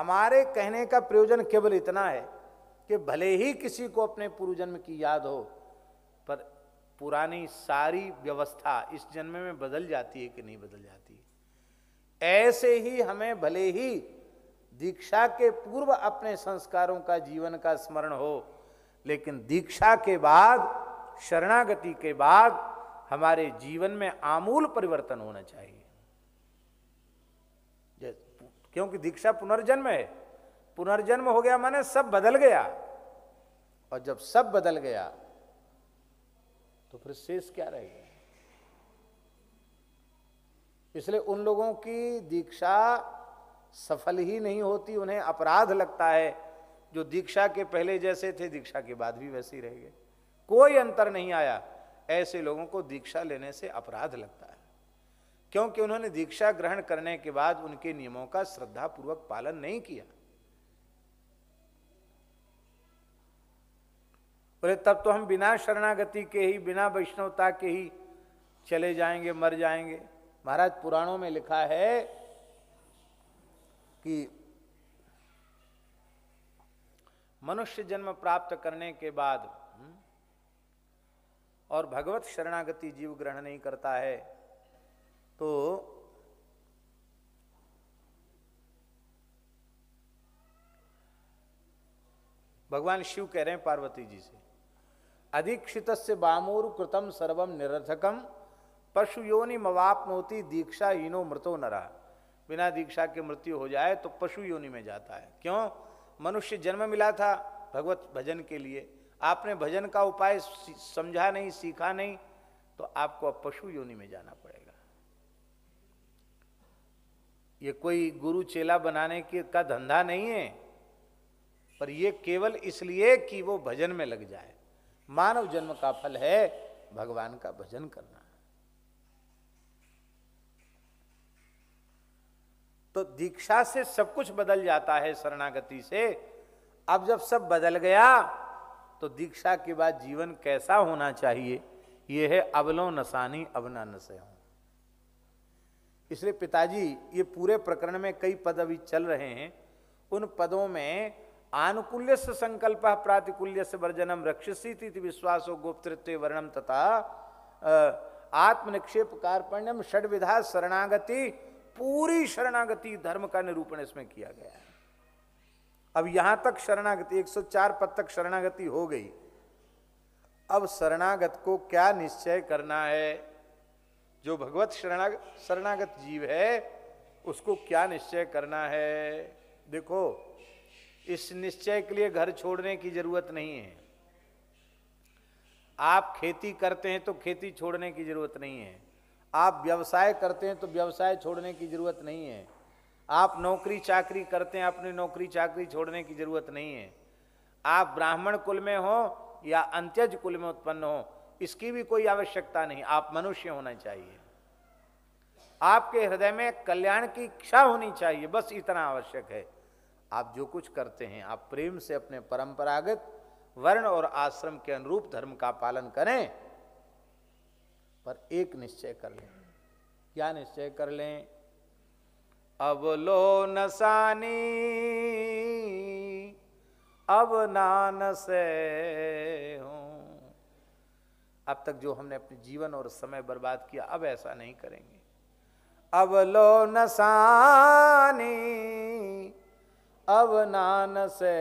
हमारे कहने का प्रयोजन केवल इतना है कि भले ही किसी को अपने पूर्व जन्म की याद हो, पर पुरानी सारी व्यवस्था इस जन्म में बदल जाती है कि नहीं बदल जाती। ऐसे ही हमें भले ही दीक्षा के पूर्व अपने संस्कारों का, जीवन का स्मरण हो, लेकिन दीक्षा के बाद, शरणागति के बाद हमारे जीवन में आमूल परिवर्तन होना चाहिए। क्योंकि दीक्षा पुनर्जन्म है, पुनर्जन्म हो गया माने सब बदल गया, और जब सब बदल गया तो फिर शेष क्या रहेगा। इसलिए उन लोगों की दीक्षा सफल ही नहीं होती, उन्हें अपराध लगता है। जो दीक्षा के पहले जैसे थे दीक्षा के बाद भी वैसे ही रह गए, कोई अंतर नहीं आया, ऐसे लोगों को दीक्षा लेने से अपराध लगता है, क्योंकि उन्होंने दीक्षा ग्रहण करने के बाद उनके नियमों का श्रद्धापूर्वक पालन नहीं किया। बोले तब तो हम बिना शरणागति के ही, बिना वैष्णवता के ही चले जाएंगे, मर जाएंगे। महाराज पुराणों में लिखा है कि मनुष्य जन्म प्राप्त करने के बाद और भगवत शरणागति जीव ग्रहण नहीं करता है तो भगवान शिव कह रहे हैं पार्वती जी से, अधिक्षितस्य बामूर कृतम सर्वम निरर्थकम पशु योनि मवापनोति दीक्षा हीनो मृतो नरा। बिना दीक्षा के मृत्यु हो जाए तो पशु योनि में जाता है। क्यों? मनुष्य जन्म मिला था भगवत भजन के लिए, आपने भजन का उपाय समझा नहीं, सीखा नहीं, तो आपको अब पशु योनि में जाना पड़ेगा। ये कोई गुरु चेला बनाने का धंधा नहीं है, पर ये केवल इसलिए कि वो भजन में लग जाए। मानव जन्म का फल है भगवान का भजन करना। तो दीक्षा से सब कुछ बदल जाता है, शरणागति से। अब जब सब बदल गया तो दीक्षा के बाद जीवन कैसा होना चाहिए, यह है अबलो नसानी अब ना नसे हो। इसलिए पिताजी ये पूरे प्रकरण में कई पद अभी चल रहे हैं, उन पदों में आनुकूल्य से संकल्प प्रातिकूल्य से वर्जनम रक्षसी विश्वासो गोप्तृत्व वर्णम तथा आत्मनिक्षेप कार्पण्यम षड्विधा शरणागति, पूरी शरणागति धर्म का निरूपण इसमें किया गया है। अब यहां तक शरणागति 104 पद तक शरणागति हो गई। अब शरणागत को क्या निश्चय करना है, जो भगवत शरणागत जीव है उसको क्या निश्चय करना है। देखो, इस निश्चय के लिए घर छोड़ने की जरूरत नहीं है। आप खेती करते हैं तो खेती छोड़ने की जरूरत नहीं है। आप व्यवसाय करते हैं तो व्यवसाय छोड़ने की जरूरत नहीं है। आप नौकरी चाकरी करते हैं, अपनी नौकरी चाकरी छोड़ने की जरूरत नहीं है। आप ब्राह्मण कुल में हो या अंत्यज कुल में उत्पन्न हो, इसकी भी कोई आवश्यकता नहीं। आप मनुष्य होना चाहिए, आपके हृदय में कल्याण की इच्छा होनी चाहिए, बस इतना आवश्यक है। आप जो कुछ करते हैं आप प्रेम से अपने परंपरागत वर्ण और आश्रम के अनुरूप धर्म का पालन करें, पर एक निश्चय कर लें। क्या निश्चय कर लें? अब लो नसानी अब नान से हूं। अब तक जो हमने अपने जीवन और समय बर्बाद किया, अब ऐसा नहीं करेंगे। अब लो नसानी अब नान से